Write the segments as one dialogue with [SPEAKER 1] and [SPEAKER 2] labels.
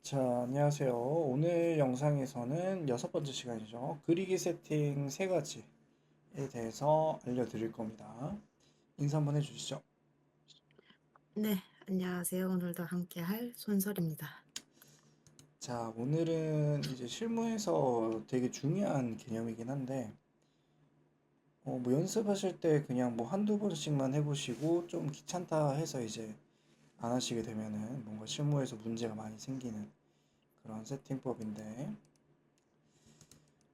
[SPEAKER 1] 자, 안녕하세요. 오늘 영상에서는 여섯 번째 시간이죠. 그리기 세팅 세 가지에 대해서 알려드릴 겁니다. 인사 한번 해주시죠.
[SPEAKER 2] 네, 안녕하세요. 오늘도 함께할 손설입니다.
[SPEAKER 1] 자, 오늘은 이제 실무에서 되게 중요한 개념이긴 한데, 뭐 연습하실 때 그냥 뭐 한두 번씩만 해보시고 좀 귀찮다 해서 이제 안 하시게 되면은 뭔가 실무에서 문제가 많이 생기는 그런 세팅법인데,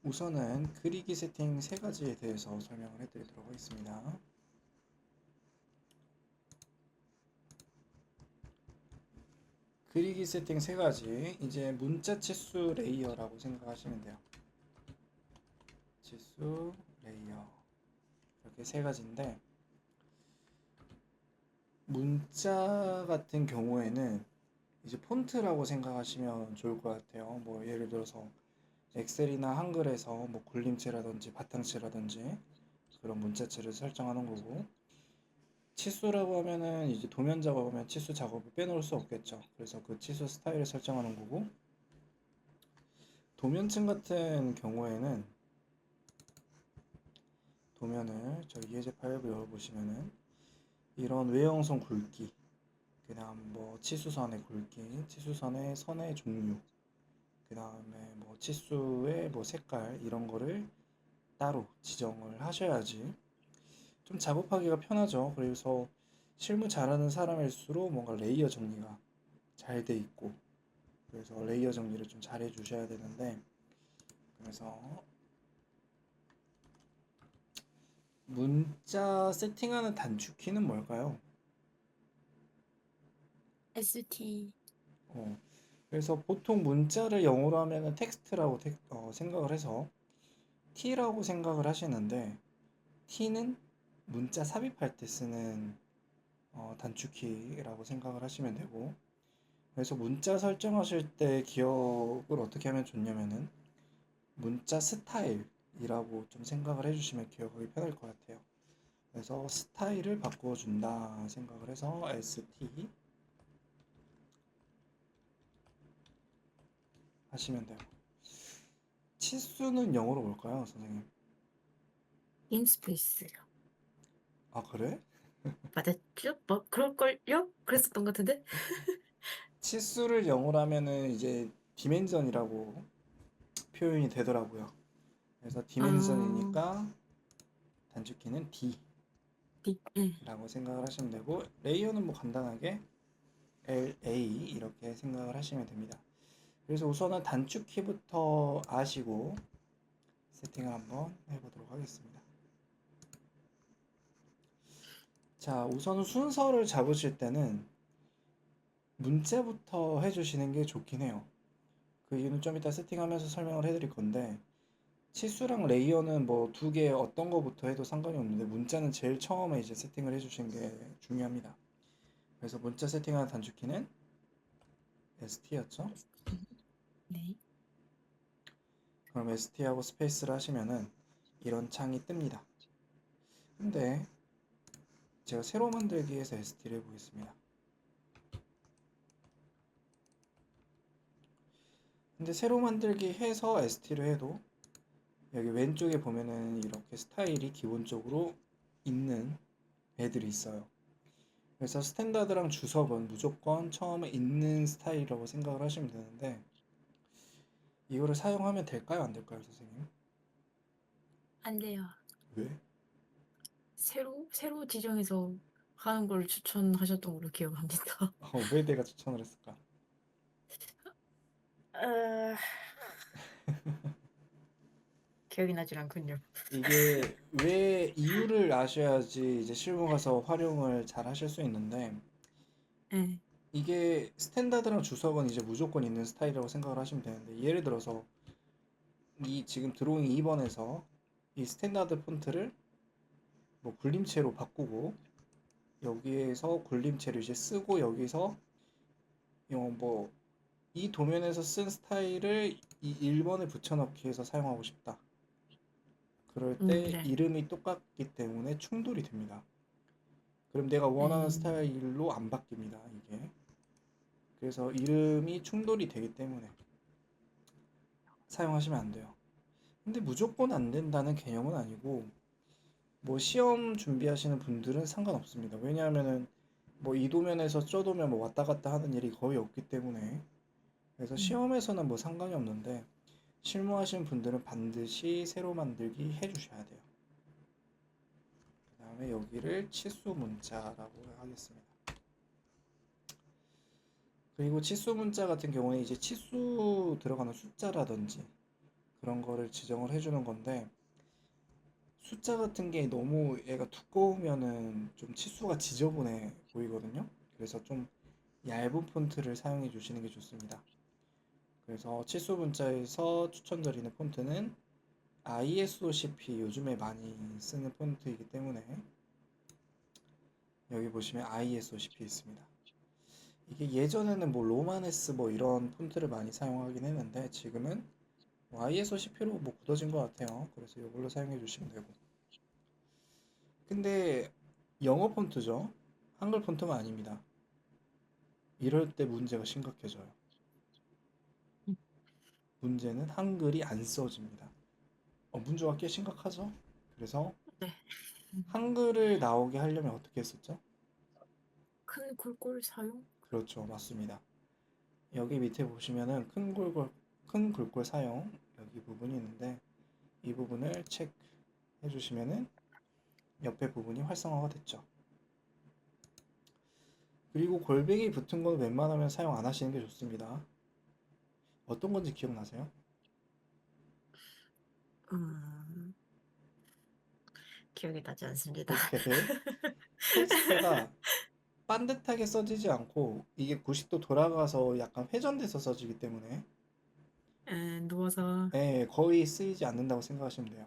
[SPEAKER 1] 우선은 그리기 세팅 세 가지에 대해서 설명을 해드리도록 하겠습니다. 그리기 세팅 세 가지, 이제 문자 치수 레이어라고 생각하시면 돼요. 치수 레이어, 이렇게 세 가지인데, 문자 같은 경우에는 이제 폰트라고 생각하시면 좋을 것 같아요. 뭐 예를 들어서 엑셀이나 한글에서 뭐 굴림체라든지 바탕체라든지 그런 문자체를 설정하는 거고, 치수라고 하면은 이제 도면 작업하면 치수 작업을 빼놓을 수 없겠죠. 그래서 그 치수 스타일을 설정하는 거고, 도면층 같은 경우에는 도면을 저희 예제 파일을 열어보시면은 이런 외형선 굵기, 그 다음 뭐 치수선의 굵기, 치수선의 선의 종류, 그 다음에 뭐 치수의 뭐 색깔 이런 거를 따로 지정을 하셔야지 좀 작업하기가 편하죠. 그래서 실무 잘하는 사람일수록 뭔가 레이어 정리가 잘 돼 있고, 그래서 레이어 정리를 좀 잘 해주셔야 되는데, 그래서 문자 세팅하는 단축키는 뭘까요?
[SPEAKER 2] ST.
[SPEAKER 1] 어, 그래서 보통 문자를 영어로 하면은 텍스트라고 생각을 해서 T라고 생각을 하시는데, T는 문자 삽입할 때 쓰는 단축키라고 생각을 하시면 되고, 그래서 문자 설정하실 때 기억을 어떻게 하면 좋냐면은 문자 스타일이라고 좀 생각을 해주시면 기억하기 편할 것 같아요. 그래서 스타일을 바꿔준다 생각을 해서 ST 하시면 돼요. 치수는 영어로 뭘까요, 선생님?
[SPEAKER 2] 인스페이스요.
[SPEAKER 1] 아, 그래?
[SPEAKER 2] 맞았죠? 뭐 그럴걸요? 그랬었던 것 같은데?
[SPEAKER 1] 치수를 영어로 하면은 이제 디멘전이라고 표현이 되더라고요. 그래서
[SPEAKER 2] 어,
[SPEAKER 1] 디멘전이니까 단축키는
[SPEAKER 2] 네.
[SPEAKER 1] D라고 생각을 하시면 되고, 레이어는 뭐 간단하게 LA 이렇게 생각을 하시면 됩니다. 그래서 우선은 단축키부터 아시고 세팅을 한번 해보도록 하겠습니다. 자, 우선은 순서를 잡으실 때는 문자부터 해주시는 게 좋긴 해요. 그 이유는 좀 이따 세팅하면서 설명을 해드릴 건데, 치수랑 레이어는 뭐 두 개 어떤 거부터 해도 상관이 없는데, 문자는 제일 처음에 이제 세팅을 해주시는 게 중요합니다. 그래서 문자 세팅하는 단축키는 ST였죠.
[SPEAKER 2] ST. 네.
[SPEAKER 1] 그럼 ST하고 스페이스를 하시면은 이런 창이 뜹니다. 근데 제가 새로 만들기에서 ST를 해보겠습니다. 근데 새로 만들기 해서 ST를 해도 여기 왼쪽에 보면은 이렇게 스타일이 기본적으로 있는 애들이 있어요. 그래서 스탠다드랑 주석은 무조건 처음에 있는 스타일이라고 생각을 하시면 되는데, 이거를 사용하면 될까요? 안 될까요, 선생님?
[SPEAKER 2] 안 돼요.
[SPEAKER 1] 왜?
[SPEAKER 2] 새로 지정해서 하는 걸 추천하셨던 걸로 기억합니다.
[SPEAKER 1] 왜 내가 추천을 했을까?
[SPEAKER 2] 아, 기억이 나질 않군요.
[SPEAKER 1] 이게 왜 이유를 아셔야지 이제 실무 가서 활용을 잘 하실 수 있는데,
[SPEAKER 2] 네.
[SPEAKER 1] 이게 스탠다드랑 주석은 이제 무조건 있는 스타일이라고 생각을 하시면 되는데, 예를 들어서 이 지금 드로잉 2번에서 이 스탠다드 폰트를 뭐 굴림체로 바꾸고, 여기에서 굴림체를 이제 쓰고, 여기서 뭐 이 도면에서 쓴 스타일을 이 1번에 붙여넣기 해서 사용하고 싶다. 그럴 때
[SPEAKER 2] 네.
[SPEAKER 1] 이름이 똑같기 때문에 충돌이 됩니다. 그럼 내가 원하는
[SPEAKER 2] 네.
[SPEAKER 1] 스타일로 안 바뀝니다, 이게. 그래서 이름이 충돌이 되기 때문에 사용하시면 안 돼요. 근데 무조건 안 된다는 개념은 아니고 뭐 시험 준비하시는 분들은 상관없습니다. 왜냐하면은 뭐 이도면에서 저도면 뭐 왔다 갔다 하는 일이 거의 없기 때문에 그래서
[SPEAKER 2] 음.
[SPEAKER 1] 시험에서는 뭐 상관이 없는데 실무하시는 분들은 반드시 새로 만들기 해주셔야 돼요. 그 다음에 여기를 치수 문자라고 하겠습니다. 그리고 치수 문자 같은 경우에 이제 치수 들어가는 숫자라든지 그런 거를 지정을 해주는 건데 숫자 같은 게 너무 얘가 두꺼우면은 좀 치수가 지저분해 보이거든요. 그래서 좀 얇은 폰트를 사용해 주시는 게 좋습니다. 그래서 치수 문자에서 추천드리는 폰트는 ISOCP 요즘에 많이 쓰는 폰트이기 때문에 여기 보시면 ISOCP 있습니다. 이게 예전에는 뭐 로마네스 뭐 이런 폰트를 많이 사용하긴 했는데 지금은 뭐 ISOCP로 뭐 굳어진 것 같아요. 그래서 이걸로 사용해 주시면 되고. 근데 영어 폰트죠. 한글 폰트가 아닙니다. 이럴 때 문제가 심각해져요.
[SPEAKER 2] 음.
[SPEAKER 1] 문제는 한글이 안 써집니다. 문제가 꽤 심각하죠. 그래서
[SPEAKER 2] 네. 음.
[SPEAKER 1] 한글을 나오게 하려면 어떻게 했었죠?
[SPEAKER 2] 큰 글꼴 사용?
[SPEAKER 1] 그렇죠. 맞습니다. 여기 밑에 보시면은 큰 글꼴 사용 여기 부분이 있는데 이 부분을 체크해 주시면은 옆에 부분이 활성화가 됐죠. 그리고 골뱅이 붙은 건 웬만하면 사용 안 하시는 게 좋습니다. 어떤 건지 기억나세요?
[SPEAKER 2] 음, 기억이 나지 않습니다.
[SPEAKER 1] 이렇게 텍스트가 반듯하게 써지지 않고 이게 90도 돌아가서 약간 회전돼서 써지기 때문에
[SPEAKER 2] 누워서.
[SPEAKER 1] 거의 쓰이지 않는다고 생각하시면 돼요.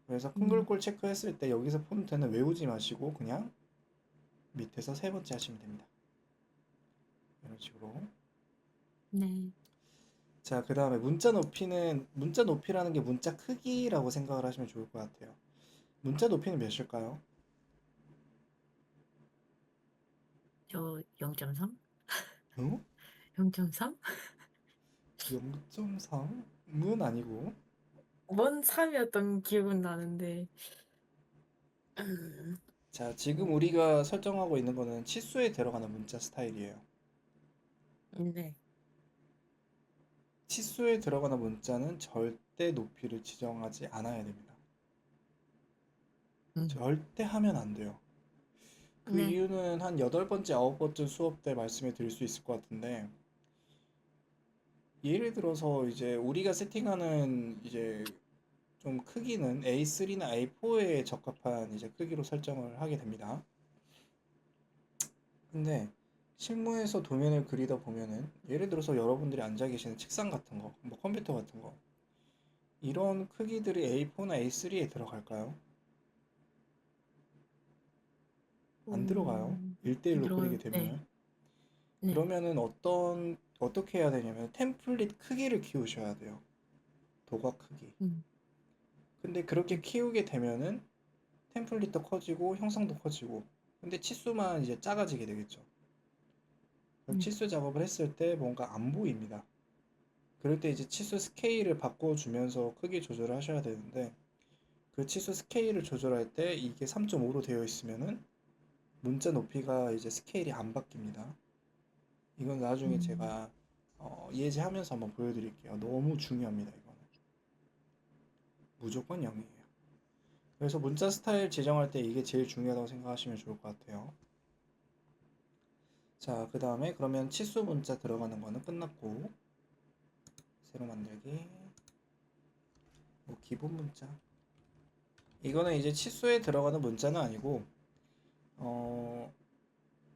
[SPEAKER 1] 그래서 큰
[SPEAKER 2] 음.
[SPEAKER 1] 글꼴 체크했을 때 여기서 폰트는 외우지 마시고 그냥 밑에서 세 번째 하시면 됩니다. 이런 식으로.
[SPEAKER 2] 네.
[SPEAKER 1] 자, 그 다음에 문자 높이라는 게 문자 크기라고 생각을 하시면 좋을 것 같아요. 문자 높이는 몇일까요?
[SPEAKER 2] 저 0.3?
[SPEAKER 1] 응?
[SPEAKER 2] 0.3?
[SPEAKER 1] 0.3은 아니고.
[SPEAKER 2] 원 3이었던 기억은 나는데. 음.
[SPEAKER 1] 자, 지금 우리가 설정하고 있는 거는 치수에 들어가는 문자 스타일이에요.
[SPEAKER 2] 네.
[SPEAKER 1] 치수에 들어가는 문자는 절대 높이를 지정하지 않아야 됩니다.
[SPEAKER 2] 음.
[SPEAKER 1] 절대 하면 안 돼요. 그
[SPEAKER 2] 네.
[SPEAKER 1] 이유는 한 8번째, 9번째 수업 때 말씀해 드릴 수 있을 것 같은데, 예를 들어서 이제 우리가 세팅하는 이제 좀 크기는 A3나 A4에 적합한 이제 크기로 설정을 하게 됩니다. 근데 실무에서 도면을 그리다 보면은 예를 들어서 여러분들이 앉아 계시는 책상 같은 거, 뭐 컴퓨터 같은 거, 이런 크기들이 A4나 A3에 들어갈까요? 안 들어가요.
[SPEAKER 2] 안
[SPEAKER 1] 1대1로 그리게
[SPEAKER 2] 들어가요. 네.
[SPEAKER 1] 되면은.
[SPEAKER 2] 네.
[SPEAKER 1] 그러면은 어떻게 해야 되냐면 템플릿 크기를 키우셔야 돼요. 도과 크기.
[SPEAKER 2] 음.
[SPEAKER 1] 근데 그렇게
[SPEAKER 2] 음.
[SPEAKER 1] 키우게 되면은 템플릿도 커지고 형상도 커지고 근데 치수만 이제 작아지게 되겠죠. 그럼
[SPEAKER 2] 네.
[SPEAKER 1] 치수 작업을 했을 때 뭔가 안 보입니다. 그럴 때 이제 치수 스케일을 바꿔주면서 크기 조절을 하셔야 되는데 그 치수 스케일을 조절할 때 이게 3.5로 되어 있으면은 문자 높이가 이제 스케일이 안 바뀝니다. 이건 나중에
[SPEAKER 2] 음.
[SPEAKER 1] 제가 예제하면서 한번 보여드릴게요. 너무 중요합니다. 이거는 무조건 0이에요. 그래서 문자 스타일 지정할 때 이게 제일 중요하다고 생각하시면 좋을 것 같아요. 자, 그 다음에 그러면 치수 문자 들어가는 거는 끝났고 새로 만들기 뭐 기본 문자 이거는 이제 치수에 들어가는 문자는 아니고 어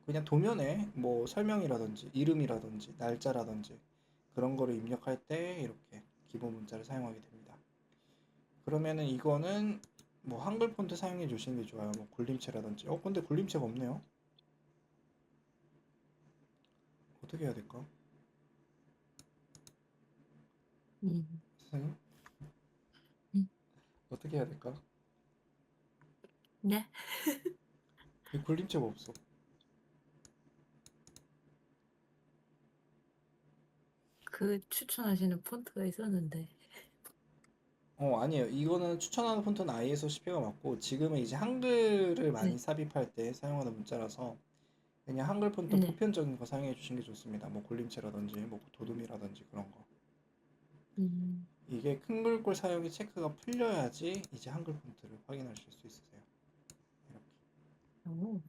[SPEAKER 1] 그냥 도면에 뭐 설명이라든지 이름이라든지 날짜라든지 그런 거를 입력할 때 이렇게 기본 문자를 사용하게 됩니다. 그러면은 이거는 뭐 한글 폰트 사용해 주시는 게 좋아요. 뭐 굴림체라든지. 근데 굴림체가 없네요. 어떻게 해야 될까?
[SPEAKER 2] 음.
[SPEAKER 1] 선생님?
[SPEAKER 2] 음.
[SPEAKER 1] 어떻게 해야 될까?
[SPEAKER 2] 네.
[SPEAKER 1] 이 굴림체가 없어.
[SPEAKER 2] 그 추천하시는 폰트가 있었는데.
[SPEAKER 1] 아니에요. 이거는 추천하는 폰트는 ISO10가 맞고 지금은 이제 한글을 많이
[SPEAKER 2] 네,
[SPEAKER 1] 삽입할 때 사용하는 문자라서 그냥 한글 폰트
[SPEAKER 2] 네.
[SPEAKER 1] 보편적인 거 사용해 주시는 게 좋습니다. 뭐 골림체라든지 뭐 도둠이라든지 그런 거.
[SPEAKER 2] 음,
[SPEAKER 1] 이게 큰 글꼴 사용이 체크가 풀려야지 이제 한글 폰트를 확인하실 수 있으세요. 이렇게.
[SPEAKER 2] 오,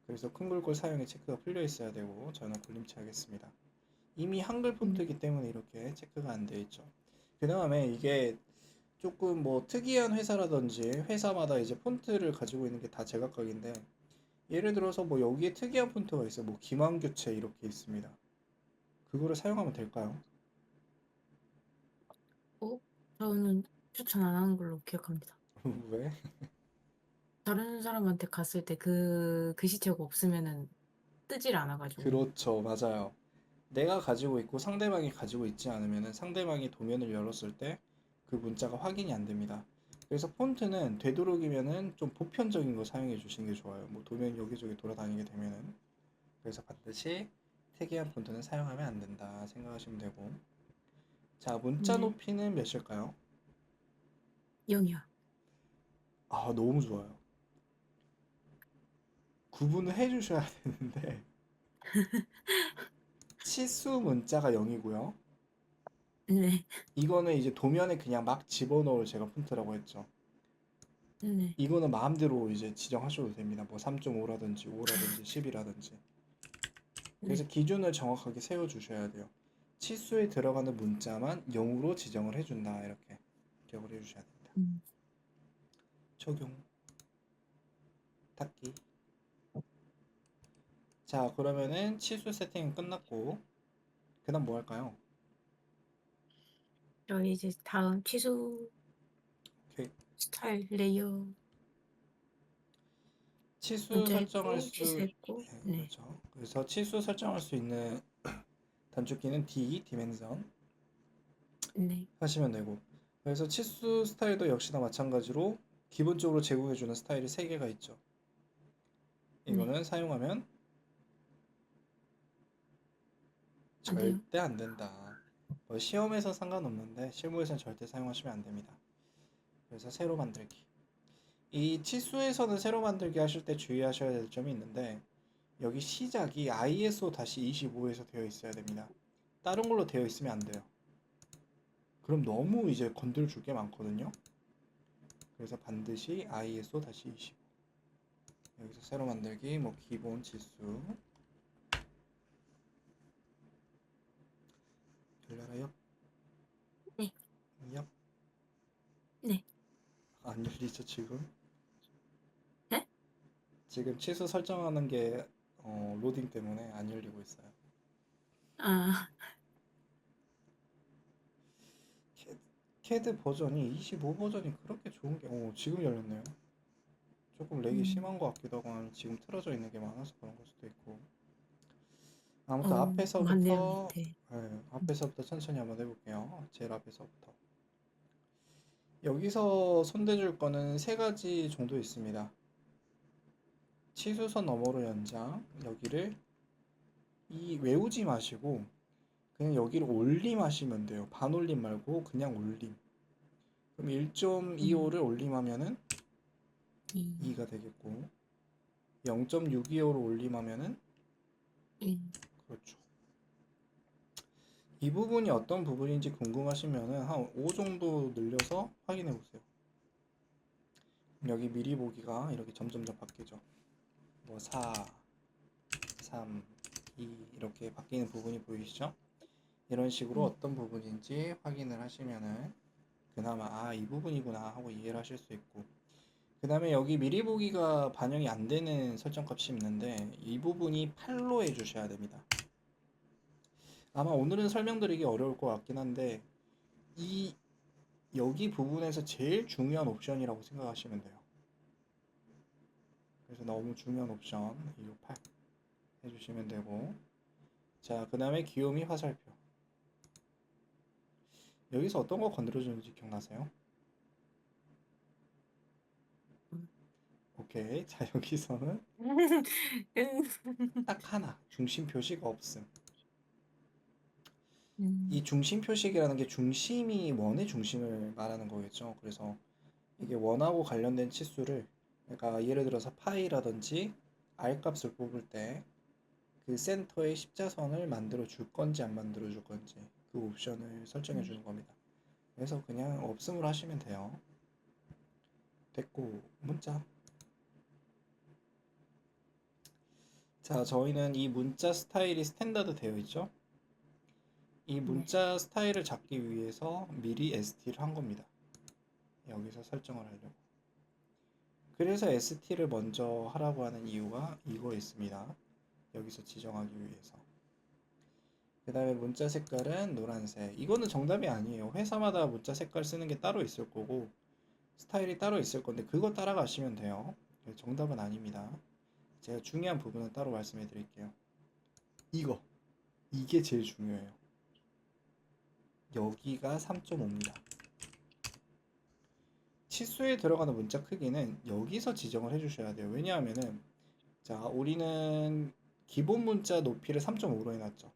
[SPEAKER 1] 그래서 큰 글꼴 사용에 체크가 풀려 있어야 되고 저는 골림체 하겠습니다. 이미 한글
[SPEAKER 2] 네.
[SPEAKER 1] 폰트이기 때문에 이렇게 체크가 안 되어 있죠. 그 다음에 이게 조금 뭐 특이한 회사라든지 회사마다 이제 폰트를 가지고 있는 게 다 제각각인데 예를 들어서 뭐 여기에 특이한 폰트가 있어요. 뭐 기만교체 이렇게 있습니다. 그거를 사용하면 될까요?
[SPEAKER 2] 어? 저는 추천 안 하는 걸로 기억합니다.
[SPEAKER 1] 왜?
[SPEAKER 2] 다른 사람한테 갔을 때 그 글씨체가 없으면은 뜨질 않아가지고.
[SPEAKER 1] 그렇죠. 맞아요. 내가 가지고 있고 상대방이 가지고 있지 않으면 상대방이 도면을 열었을 때 그 문자가 확인이 안 됩니다. 그래서 폰트는 되도록이면은 좀 보편적인 거 사용해 주시는 게 좋아요. 뭐 도면 여기저기 돌아다니게 되면은 그래서 반드시 특이한 폰트는 사용하면 안 된다 생각하시면 되고 자 문자
[SPEAKER 2] 네,
[SPEAKER 1] 높이는 몇일까요?
[SPEAKER 2] 0이요.
[SPEAKER 1] 아 너무 좋아요. 구분을 해 주셔야 되는데 치수 문자가 0이고요.
[SPEAKER 2] 네,
[SPEAKER 1] 이거는 이제 도면에 그냥 막 집어넣을 제가 폰트라고 했죠.
[SPEAKER 2] 네,
[SPEAKER 1] 이거는 마음대로 이제 지정하셔도 됩니다. 뭐 3.5라든지 5라든지 10이라든지. 그래서
[SPEAKER 2] 네.
[SPEAKER 1] 기준을 정확하게 세워 주셔야 돼요. 치수에 들어가는 문자만 0으로 지정을 해준다. 이렇게 기억을 해 주셔야 됩니다.
[SPEAKER 2] 음.
[SPEAKER 1] 적용, 닫기. 자, 그러면은 치수 세팅은 끝났고, 그 다음 뭐 할까요?
[SPEAKER 2] 저희 이제 다음 취소
[SPEAKER 1] 오케이.
[SPEAKER 2] 스타일 레이어
[SPEAKER 1] 치수
[SPEAKER 2] 문자
[SPEAKER 1] 설정할
[SPEAKER 2] 했고
[SPEAKER 1] 수,
[SPEAKER 2] 취소했고
[SPEAKER 1] 네,
[SPEAKER 2] 네,
[SPEAKER 1] 그렇죠. 그래서 치수 설정할 수 있는 단축키는 D, 디멘전
[SPEAKER 2] 네,
[SPEAKER 1] 하시면 되고, 그래서 치수 스타일도 역시나 마찬가지로 기본적으로 제공해주는 스타일이 3개가 있죠.
[SPEAKER 2] 네.
[SPEAKER 1] 이거는 사용하면
[SPEAKER 2] 안 돼요?
[SPEAKER 1] 절대 안 된다. 뭐 시험에서 상관없는데 실무에서는 절대 사용하시면 안 됩니다. 그래서 새로 만들기. 이 치수에서는 새로 만들기 하실 때 주의하셔야 될 점이 있는데 여기 시작이 ISO-25에서 되어 있어야 됩니다. 다른 걸로 되어 있으면 안 돼요. 그럼 너무 이제 건들 줄 게 많거든요. 그래서 반드시 ISO-25. 여기서 새로 만들기, 뭐 기본 치수, 열려라 엽,
[SPEAKER 2] 네,
[SPEAKER 1] 엽.
[SPEAKER 2] 네.
[SPEAKER 1] 안 열리죠 지금?
[SPEAKER 2] 네?
[SPEAKER 1] 지금 치수 설정하는 게 로딩 때문에 안 열리고 있어요.
[SPEAKER 2] 아,
[SPEAKER 1] 캐- 캐드 버전이 25 버전이 그렇게 좋은 게 지금 열렸네요. 조금 렉이
[SPEAKER 2] 음,
[SPEAKER 1] 심한 것 같기도 하고 아니면 지금 틀어져 있는 게 많아서 그런 걸 수도 있고 아무튼
[SPEAKER 2] 맞네요
[SPEAKER 1] 앞에서부터
[SPEAKER 2] 밑에.
[SPEAKER 1] 앞에서부터 천천히 한번 해볼게요. 제일 앞에서부터 여기서 손대줄 거는 세 가지 정도 있습니다. 치수선 너머로 연장 여기를 이 외우지 마시고 그냥 여기를 올림하시면 돼요. 반올림 말고 그냥 올림. 그럼
[SPEAKER 2] 음,
[SPEAKER 1] 1.25를 올림하면은
[SPEAKER 2] 이,
[SPEAKER 1] 2가 되겠고 0.625로 올림하면은
[SPEAKER 2] 이,
[SPEAKER 1] 그렇죠. 이 부분이 어떤 부분인지 궁금하시면은 한 5 정도 늘려서 확인해 보세요. 여기 미리 보기가 이렇게 점점점 바뀌죠. 뭐 4, 3, 2 이렇게 바뀌는 부분이 보이시죠? 이런 식으로
[SPEAKER 2] 음,
[SPEAKER 1] 어떤 부분인지 확인을 하시면은 그나마 이 부분이구나 하고 이해를 하실 수 있고 그 다음에 여기 미리 보기가 반영이 안 되는 설정 값이 있는데 이 부분이 8로 해주셔야 됩니다. 아마 오늘은 설명드리기 어려울 것 같긴 한데 이 여기 부분에서 제일 중요한 옵션이라고 생각하시면 돼요. 그래서 너무 중요한 옵션 268 해주시면 되고 자 그 다음에 귀요미 화살표 여기서 어떤 거 건드려주는지 기억나세요?
[SPEAKER 2] 음.
[SPEAKER 1] 오케이 자 여기서는 딱 하나 중심 표시가 없음 이
[SPEAKER 2] 음,
[SPEAKER 1] 중심 표식이라는 게 중심이 원의 중심을 말하는 거겠죠. 그래서 이게 원하고 관련된 치수를, 그러니까 예를 들어서 파이라든지 r 값을 뽑을 때 그 센터에 십자선을 만들어 줄 건지 안 만들어 줄 건지 그 옵션을 설정해
[SPEAKER 2] 네.
[SPEAKER 1] 주는 겁니다. 그래서 그냥 없음으로 하시면 돼요. 됐고, 문자. 자, 저희는 이 문자 스타일이 스탠다드 되어 있죠. 이
[SPEAKER 2] 네.
[SPEAKER 1] 문자 스타일을 잡기 위해서 미리 ST를 한 겁니다. 여기서 설정을 하려고. 그래서 ST를 먼저 하라고 하는 이유가 이거에 있습니다. 여기서 지정하기 위해서. 그 다음에 문자 색깔은 노란색. 이거는 정답이 아니에요. 회사마다 문자 색깔 쓰는 게 따로 있을 거고 스타일이 따로 있을 건데 그거 따라가시면 돼요. 정답은 아닙니다. 제가 중요한 부분은 따로 말씀해 드릴게요. 이거. 이게 제일 중요해요. 여기가 3.5입니다. 치수에 들어가는 문자 크기는 여기서 지정을 해주셔야 돼요. 왜냐하면은 자, 우리는 기본 문자 높이를 3.5로 해놨죠.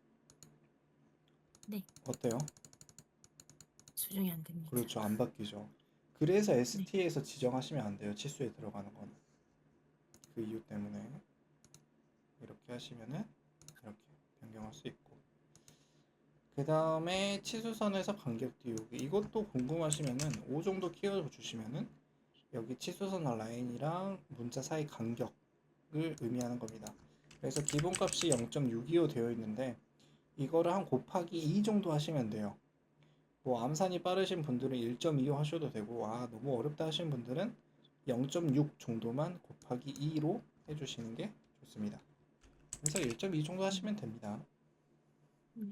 [SPEAKER 2] 네.
[SPEAKER 1] 어때요?
[SPEAKER 2] 수정이 안 됩니다.
[SPEAKER 1] 그렇죠. 안 바뀌죠. 그래서
[SPEAKER 2] 네.
[SPEAKER 1] ST에서 지정하시면 안 돼요. 치수에 들어가는 거는. 그 이유 때문에 이렇게 하시면은 이렇게 변경할 수 있고. 그 다음에 치수선에서 간격 띄우기. 이것도 궁금하시면은 5 정도 키워주시면은 여기 치수선 라인이랑 문자 사이 간격을 의미하는 겁니다. 그래서 기본값이 0.625 되어 있는데 이거를 한 곱하기 2 정도 하시면 돼요. 뭐 암산이 빠르신 분들은 1.25 하셔도 되고 너무 어렵다 하시는 분들은 0.6 정도만 곱하기 2로 해주시는 게 좋습니다. 그래서 1.2 정도
[SPEAKER 2] 음,
[SPEAKER 1] 하시면 됩니다.
[SPEAKER 2] 네.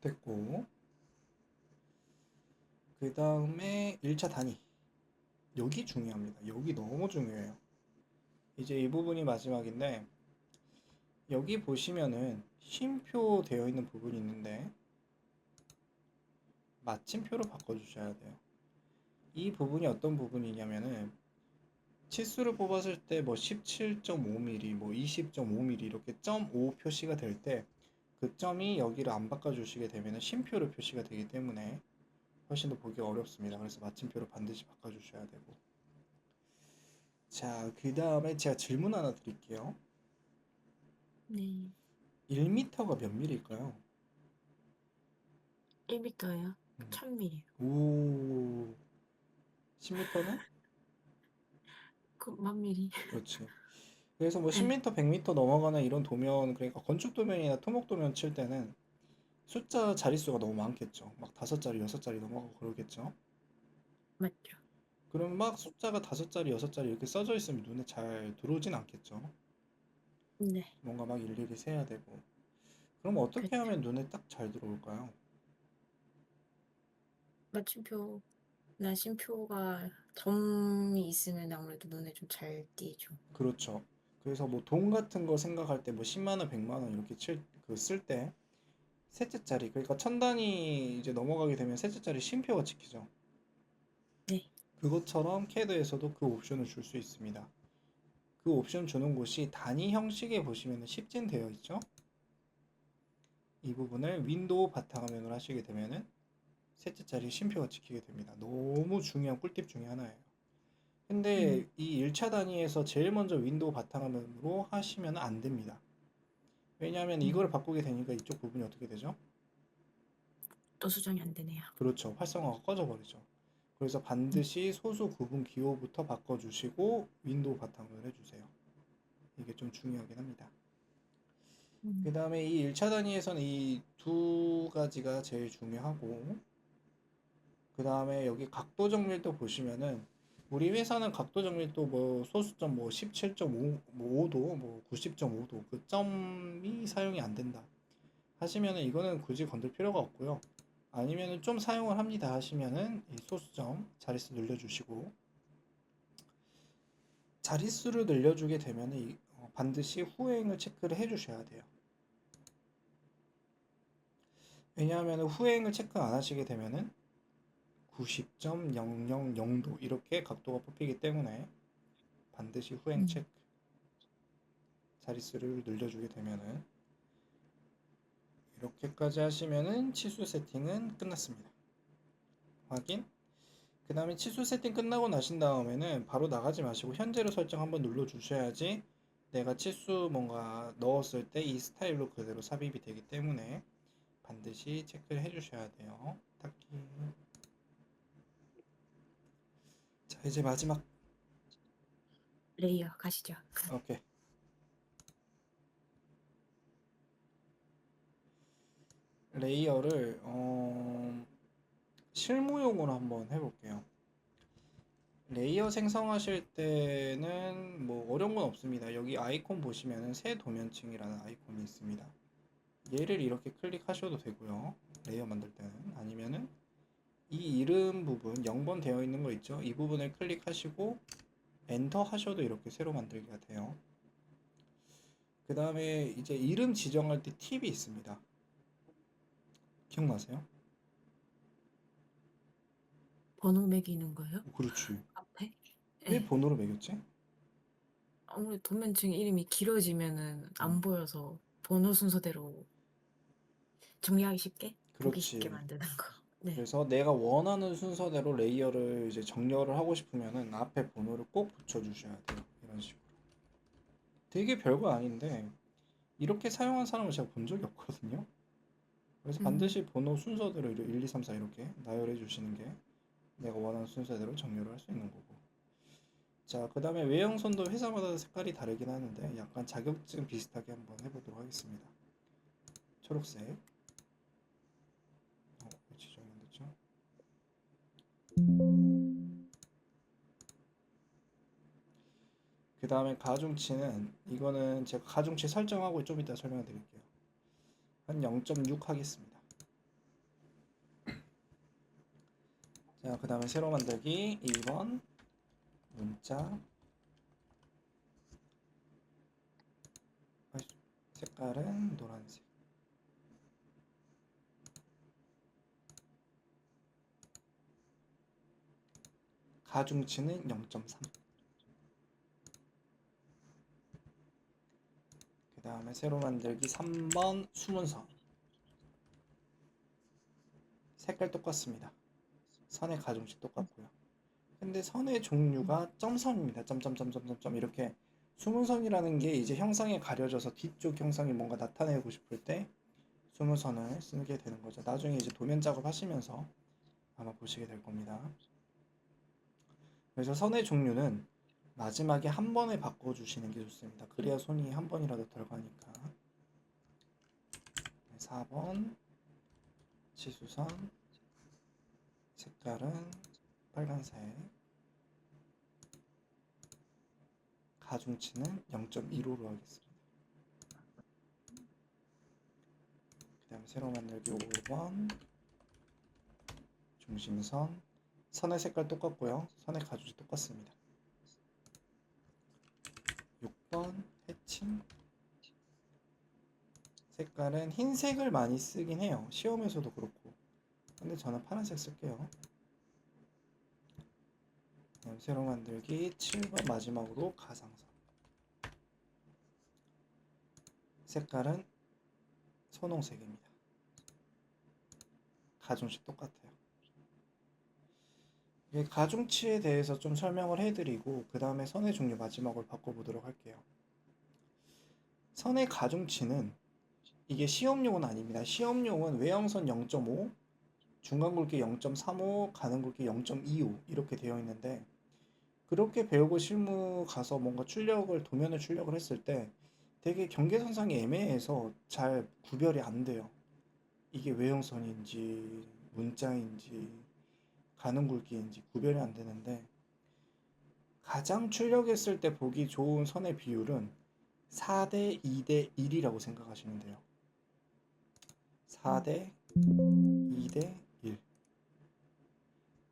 [SPEAKER 1] 됐고 그 다음에 1차 단위 여기 중요합니다. 여기 너무 중요해요. 이제 이 부분이 마지막인데 여기 보시면은 쉼표 되어 있는 부분이 있는데 마침표로 바꿔주셔야 돼요. 이 부분이 어떤 부분이냐면은 치수를 뽑았을 때 뭐 17.5mm, 뭐 20.5mm 이렇게 점 5 표시가 될 때 그 점이 여기를 안 바꿔주시게 되면 쉼표로 표시가 되기 때문에 훨씬 더 보기 어렵습니다. 그래서 마침표로 반드시 바꿔주셔야 되고. 자, 그 다음에 제가 질문 하나 드릴게요.
[SPEAKER 2] 네.
[SPEAKER 1] 1m가 몇 mm일까요?
[SPEAKER 2] 1m예요.
[SPEAKER 1] 음.
[SPEAKER 2] 1000mm.
[SPEAKER 1] 오, 10m는?
[SPEAKER 2] 그 1000mm.
[SPEAKER 1] 그렇지. 그래서 뭐
[SPEAKER 2] 네.
[SPEAKER 1] 10m, 100m 넘어가는 이런 도면, 그러니까 건축 도면이나 토목 도면 칠 때는 숫자 자릿수가 너무 많겠죠. 막 5자리, 6자리 넘어가고 그러겠죠.
[SPEAKER 2] 맞죠.
[SPEAKER 1] 그럼 막 숫자가 5자리, 6자리 이렇게 써져 있으면 눈에 잘 들어오진 않겠죠.
[SPEAKER 2] 네.
[SPEAKER 1] 뭔가 막 일일이 세야 되고. 그럼 어떻게
[SPEAKER 2] 그렇죠.
[SPEAKER 1] 하면 눈에 딱 잘 들어올까요?
[SPEAKER 2] 마침표나 쉼표가 점이 있으면 아무래도 눈에 좀 잘 띄죠.
[SPEAKER 1] 그렇죠. 그래서 뭐 돈 같은 거 생각할 때 뭐 10만 원, 100만 원 이렇게 쓸 때 셋째 자리, 그러니까 천 단위 이제 넘어가게 되면 셋째 자리 쉼표가 찍히죠.
[SPEAKER 2] 네.
[SPEAKER 1] 그것처럼 캐드에서도 그 옵션을 줄 수 있습니다. 그 옵션 주는 곳이 단위 형식에 보시면 10진 되어 있죠. 이 부분을 윈도우 바탕화면으로 하시게 되면은 셋째 자리 쉼표가 찍히게 됩니다. 너무 중요한 꿀팁 중에 하나예요. 근데
[SPEAKER 2] 음.
[SPEAKER 1] 이 1차 단위에서 제일 먼저 윈도우 바탕화면으로 하시면 안 됩니다. 왜냐하면 이걸
[SPEAKER 2] 음.
[SPEAKER 1] 바꾸게 되니까 이쪽 부분이 어떻게 되죠?
[SPEAKER 2] 또 수정이 안 되네요.
[SPEAKER 1] 그렇죠. 활성화가 꺼져 버리죠. 그래서
[SPEAKER 2] 네.
[SPEAKER 1] 반드시 소수 구분 기호부터 바꿔주시고 윈도우 바탕을 해주세요. 이게 좀 중요하긴 합니다. 그
[SPEAKER 2] 음.
[SPEAKER 1] 다음에 이 1차 단위에서는 이 두 가지가 제일 중요하고 그 다음에 여기 각도 정밀도 보시면은 우리 회사는 각도 정밀도 뭐 소수점 뭐 17.5도 뭐 90.5도 그 점이 사용이 안 된다 하시면은 이거는 굳이 건들 필요가 없고요. 아니면은 좀 사용을 합니다 하시면은 이 소수점 자릿수 늘려주시고 자릿수를 늘려주게 되면은 반드시 후행을 체크를 해주셔야 돼요. 왜냐하면 후행을 체크 안 하시게 되면은 90.000도 이렇게 각도가 뽑히기 때문에 반드시 후행
[SPEAKER 2] 음.
[SPEAKER 1] 체크 자릿수를 늘려주게 되면은 이렇게 이렇게까지 하시면은 치수 세팅은 끝났습니다. 확인. 그 다음에 치수 세팅 끝나고 나신 다음에는 바로 나가지 마시고 현재로 설정 한번 눌러 주셔야지 내가 치수 뭔가 넣었을 때 이 스타일로 그대로 삽입이 되기 때문에 반드시 체크를 해 주셔야 돼요. 닫기. 자, 이제 마지막.
[SPEAKER 2] 레이어 가시죠.
[SPEAKER 1] 오케이. 레이어를 실무용으로 한번 해볼게요. 레이어 생성하실 때는 뭐 어려운 건 없습니다. 여기 아이콘 보시면은 새 도면층이라는 아이콘이 있습니다. 얘를 이렇게 클릭하셔도 되고요. 레이어 만들 때는 아니면은 이 이름 부분 0번 되어 있는 거 있죠? 이 부분을 클릭하시고 엔터 하셔도 이렇게 새로 만들기가 돼요. 그 다음에 이제 이름 지정할 때 팁이 있습니다. 기억나세요?
[SPEAKER 2] 번호 매기는 거예요?
[SPEAKER 1] 그렇지.
[SPEAKER 2] 앞에?
[SPEAKER 1] 왜
[SPEAKER 2] 네.
[SPEAKER 1] 번호로 매겼지?
[SPEAKER 2] 아무래도 도면층 이름이 길어지면은
[SPEAKER 1] 음,
[SPEAKER 2] 안 보여서 번호 순서대로 정리하기 쉽게, 보기 쉽게
[SPEAKER 1] 그렇지.
[SPEAKER 2] 만드는 거. 네.
[SPEAKER 1] 그래서 내가 원하는 순서대로 레이어를 이제 정렬을 하고 싶으면은 앞에 번호를 꼭 붙여주셔야 돼요. 이런 식으로. 되게 별거 아닌데 이렇게 사용한 사람을 제가 본 적이 없거든요. 그래서
[SPEAKER 2] 음,
[SPEAKER 1] 반드시 번호 순서대로 1, 2, 3, 4 이렇게 나열해 주시는 게 내가 원하는 순서대로 정렬을 할 수 있는 거고. 자, 그 다음에 외형선도 회사마다 색깔이 다르긴 하는데 약간 자격증 비슷하게 한번 해보도록 하겠습니다. 초록색. 왜 지정이 안 됐죠? 그 다음에 가중치는 이거는 제가 가중치 설정하고 좀 이따 설명해 드릴게요. 한 0.6 하겠습니다. 자, 그 다음에 새로 만들기 2번 문자 색깔은 노란색. 가중치는 0.3. 그 다음에 새로 만들기 3번 수문선. 색깔 똑같습니다. 선의 가중치 똑같고요. 근데 선의 종류가 점선입니다. 점점점점점점 이렇게 수문선이라는 게 이제 형상에 가려져서 뒤쪽 형상이 뭔가 나타내고 싶을 때 수문선을 쓰게 되는 거죠. 나중에 이제 도면 작업 하시면서 아마 보시게 될 겁니다. 그래서 선의 종류는 마지막에 한 번에 바꿔주시는 게 좋습니다. 그래야 손이 한 번이라도 덜 가니까. 4번 치수선 색깔은 빨간색 가중치는 0.15로 하겠습니다. 그 다음에 새로 만들기 5번 중심선 선의 색깔 똑같고요. 선의 가죽이 똑같습니다. 6번 해칭 색깔은 흰색을 많이 쓰긴 해요. 시험에서도 그렇고. 근데 저는 파란색 쓸게요. 그다음 새로 만들기 7번 마지막으로 가상선 색깔은 선홍색입니다. 가중치 똑같아요. 가중치에 대해서 좀 설명을 해드리고 그 다음에 선의 종류 마지막으로 바꿔보도록 할게요. 선의 가중치는 이게 시험용은 아닙니다. 시험용은 외형선 0.5, 중간 굵기 0.35, 가는 굵기 0.25 이렇게 되어 있는데 그렇게 배우고 실무 가서 뭔가 출력을 도면을 출력을 했을 때 되게 경계선상이 애매해서 잘 구별이 안 돼요. 이게 외형선인지 문자인지 가는 굵기인지 구별이 안 되는데 가장 출력했을 때 보기 좋은 선의 비율은 4대 2대 1이라고 생각하시면 돼요. 4대 2대 1.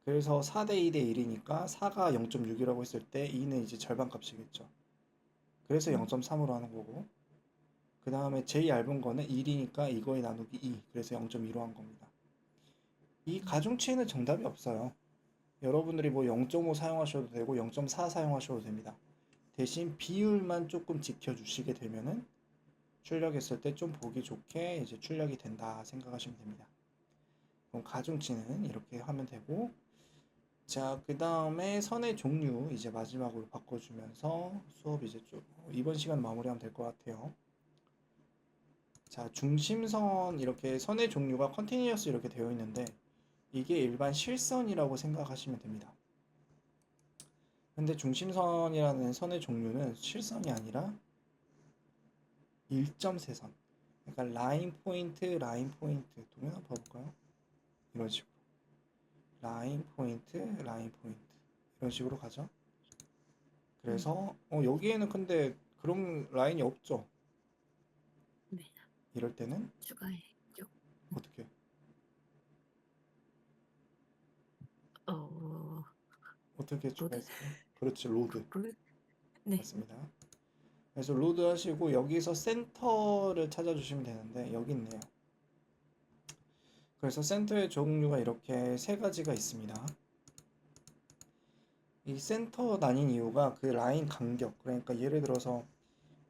[SPEAKER 1] 그래서 4대 2대 1이니까 4가 0.6이라고 했을 때 2는 이제 절반 값이겠죠. 그래서 0.3으로 하는 거고 그 다음에 제일 얇은 거는 1이니까 이거에 나누기 2 그래서 0.2로 한 겁니다. 이 가중치에는 정답이 없어요. 여러분들이 뭐 0.5 사용하셔도 되고 0.4 사용하셔도 됩니다. 대신 비율만 조금 지켜주시게 되면은 출력했을 때 좀 보기 좋게 이제 출력이 된다 생각하시면 됩니다. 그럼 가중치는 이렇게 하면 되고, 자, 그 다음에 선의 종류 이제 마지막으로 바꿔주면서 수업 이제 좀 이번 시간 마무리하면 될 것 같아요. 자, 중심선 이렇게 선의 종류가 컨티니어스 이렇게 되어 있는데 이게 일반 실선이라고 생각하시면 됩니다. 근데 중심선이라는 선의 종류는 실선이 아니라 일점세선. 그러니까 라인 포인트 도면 한번 봐볼까요? 이런 식으로 라인 포인트, 라인 포인트 이런 식으로 가죠. 그래서 여기에는 근데 그런 라인이 없죠.
[SPEAKER 2] 네.
[SPEAKER 1] 이럴 때는
[SPEAKER 2] 추가해줘.
[SPEAKER 1] 어떻게?
[SPEAKER 2] 어,
[SPEAKER 1] 어떻게
[SPEAKER 2] 로드?
[SPEAKER 1] 추가했을까요? 그렇지, 로드.
[SPEAKER 2] 로 네.
[SPEAKER 1] 맞습니다. 그래서 로드 하시고 여기서 센터를 찾아주시면 되는데 여기 있네요. 그래서 센터의 종류가 이렇게 세 가지가 있습니다. 이 센터 나뉜 이유가 그 라인 간격, 그러니까 예를 들어서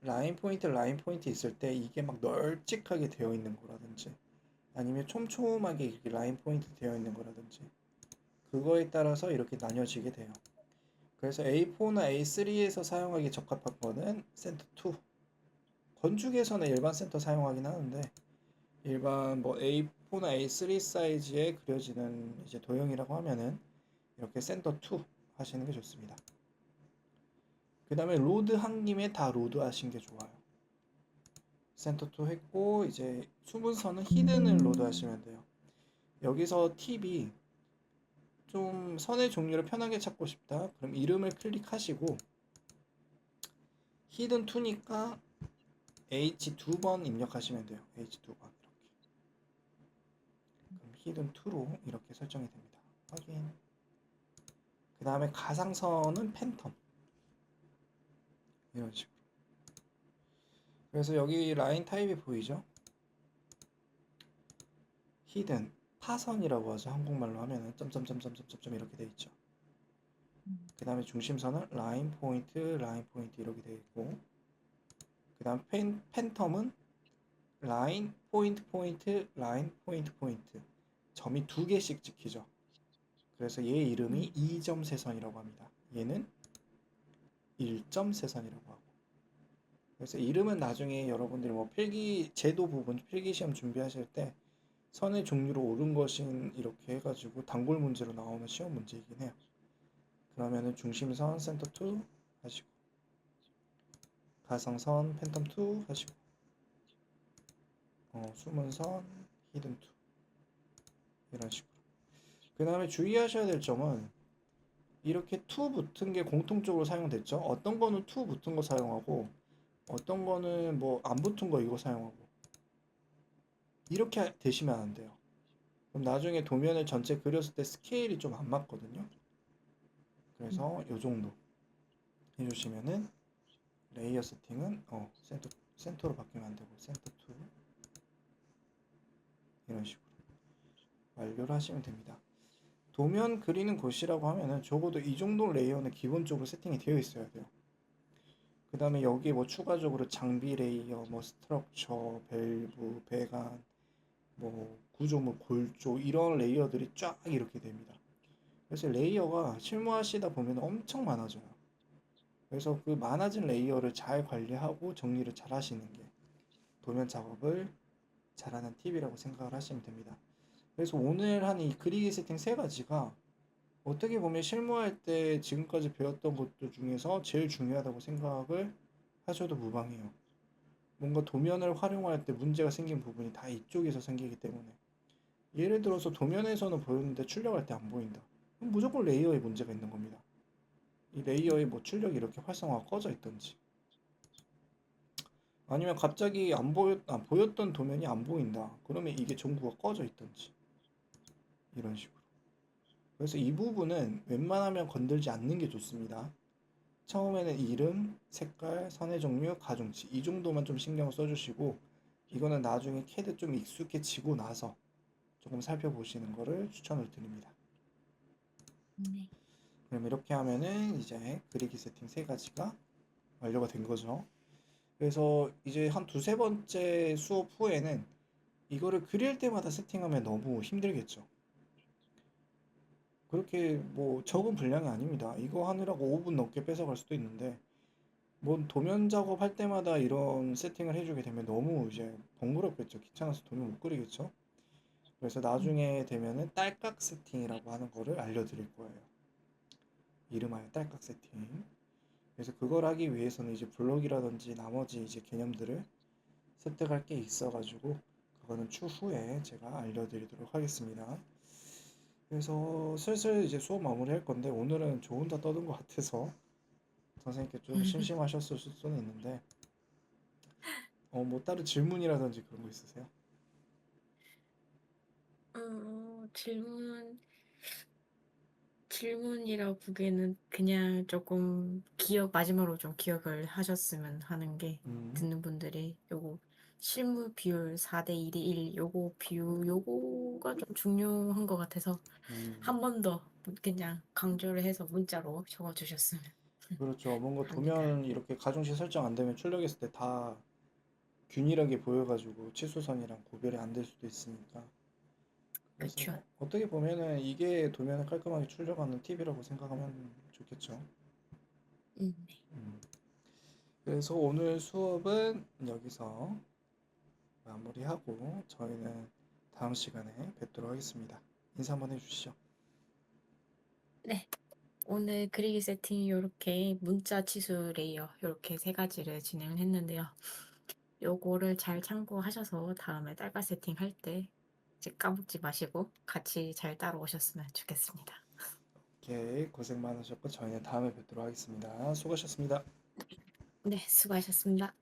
[SPEAKER 1] 라인 포인트 있을 때 이게 막 널찍하게 되어 있는 거라든지 아니면 촘촘하게 이렇게 라인 포인트 되어 있는 거라든지 그거에 따라서 이렇게 나뉘어지게 돼요. 그래서 A4나 A3에서 사용하기 적합한 거는 센터 2. 건축에서는 일반 센터 사용하긴 하는데 일반 뭐 A4나 A3 사이즈에 그려지는 이제 도형이라고 하면은 이렇게 센터 2 하시는 게 좋습니다. 그 다음에 로드 한 김에 다 로드 하신 게 좋아요. 센터 2 했고 이제 수분선은 히든을 로드 하시면 돼요. 여기서 팁이 좀 선의 종류를 편하게 찾고 싶다. 그럼 이름을 클릭하시고 히든 2니까 H 두 번 입력하시면 돼요. H 두 번 이렇게. 그럼 히든 2로 이렇게 설정이 됩니다. 확인. 그 다음에 가상선은 팬텀 이런 식으로. 그래서 여기 라인 타입이 보이죠? 히든 파선이라고 하죠. 한국말로 하면은 점점점점점점 이렇게 돼 있죠. 그 다음에 중심선은 라인 포인트 이렇게 돼 있고 그 다음 팬텀은 라인 포인트 포인트 라인 포인트 포인트 점이 두 개씩 찍히죠. 그래서 얘 이름이 2점 세선이라고 합니다. 얘는 1점 세선이라고 하고. 그래서 이름은 나중에 여러분들이 뭐 필기 제도 부분 필기 시험 준비하실 때 선의 종류로 옳은 것인 이렇게 해가지고 단골 문제로 나오는 시험 문제이긴 해요. 그러면은 중심선 센터 2 하시고 가상선 팬텀 2 하시고 수문선 히든 2 이런 식으로. 그 다음에 주의하셔야 될 점은 이렇게 2 붙은 게 공통적으로 사용됐죠. 어떤 거는 2 붙은 거 사용하고 어떤 거는 뭐 안 붙은 거 이거 사용하고 이렇게 되시면 안 돼요. 그럼 나중에 도면을 전체 그렸을 때 스케일이 좀 안 맞거든요. 그래서 요 정도 해주시면은 레이어 세팅은 센터로 바뀌면 안 되고 센터 2 이런 식으로 완료를 하시면 됩니다. 도면 그리는 곳이라고 하면은 적어도 이 정도 레이어는 기본적으로 세팅이 되어 있어야 돼요. 그 다음에 여기 뭐 추가적으로 장비 레이어, 뭐 스트럭처, 밸브, 배관, 뭐 구조물, 골조 이런 레이어들이 쫙 이렇게 됩니다. 그래서 레이어가 실무하시다 보면 엄청 많아져요. 그래서 그 많아진 레이어를 잘 관리하고 정리를 잘 하시는 게 도면 작업을 잘하는 팁이라고 생각을 하시면 됩니다. 그래서 오늘 한 이 그리기 세팅 세 가지가 어떻게 보면 실무할 때 지금까지 배웠던 것들 중에서 제일 중요하다고 생각을 하셔도 무방해요. 뭔가 도면을 활용할 때 문제가 생긴 부분이 다 이쪽에서 생기기 때문에 예를 들어서 도면에서는 보였는데 출력할 때 안 보인다. 그럼 무조건 레이어에 문제가 있는 겁니다. 이 레이어의 뭐 출력이 이렇게 활성화가 꺼져 있든지 아니면 갑자기 보였던 도면이 안 보인다. 그러면 이게 전구가 꺼져 있든지 이런 식으로. 그래서 이 부분은 웬만하면 건들지 않는 게 좋습니다. 처음에는 이름, 색깔, 선의 종류, 가중치 이 정도만 좀 신경 써주시고 이거는 나중에 CAD 좀 익숙해지고 나서 조금 살펴보시는 거를 추천을 드립니다.
[SPEAKER 2] 네.
[SPEAKER 1] 그럼 이렇게 하면은 이제 그리기 세팅 세 가지가 완료가 된 거죠. 그래서 이제 한 두세 번째 수업 후에는 이거를 그릴 때마다 세팅하면 너무 힘들겠죠. 그렇게 뭐 적은 분량이 아닙니다. 이거 하느라고 5분 넘게 뺏어갈 수도 있는데, 뭐 도면 작업할 때마다 이런 세팅을 해주게 되면 너무 이제 번거롭겠죠. 귀찮아서 도면 못 그리겠죠. 그래서
[SPEAKER 2] 음,
[SPEAKER 1] 나중에 되면은 딸깍 세팅이라고 하는 거를 알려드릴 거예요. 이름하여 딸깍 세팅. 그래서 그걸 하기 위해서는 이제 블록이라든지 나머지 이제 개념들을 습득할 게 있어가지고 그거는 추후에 제가 알려드리도록 하겠습니다. 그래서 슬슬 이제 수업 마무리할 건데 오늘은 저 혼자 떠든 것 같아서 선생님께 좀 심심하셨을 수는 있는데 뭐 다른 질문이라든지 그런 거 있으세요?
[SPEAKER 2] 질문이라 보기에는 그냥 조금 마지막으로 좀 기억을 하셨으면 하는 게,
[SPEAKER 1] 음,
[SPEAKER 2] 듣는 분들이 요거 실무 비율 4대 2대 1 요거가 좀 중요한 것 같아서
[SPEAKER 1] 음,
[SPEAKER 2] 한 번 더 그냥 강조를 해서 문자로 적어주셨으면
[SPEAKER 1] 그렇죠. 뭔가
[SPEAKER 2] 합니다.
[SPEAKER 1] 도면 이렇게 가중시 설정 안 되면 출력했을 때 다 균일하게 보여가지고 치수선이랑 구별이 안 될 수도 있으니까. 그래서
[SPEAKER 2] 그쵸?
[SPEAKER 1] 어떻게 보면은 이게 도면을 깔끔하게 출력하는 팁이라고 생각하면 좋겠죠.
[SPEAKER 2] 네.
[SPEAKER 1] 음. 그래서 오늘 수업은 여기서 마무리하고 저희는 다음 시간에 뵙도록 하겠습니다. 인사 한번 해주시죠.
[SPEAKER 2] 네. 오늘 그리기 세팅 요렇게 문자 치수 레이어 요렇게 세 가지를 진행을 했는데요. 요거를 잘 참고하셔서 다음에 딸까 세팅 할 때 이제 까먹지 마시고 같이 잘 따라오셨으면 좋겠습니다.
[SPEAKER 1] 오케이, 고생 많으셨고 저희는 다음에 뵙도록 하겠습니다. 수고하셨습니다.
[SPEAKER 2] 네, 수고하셨습니다.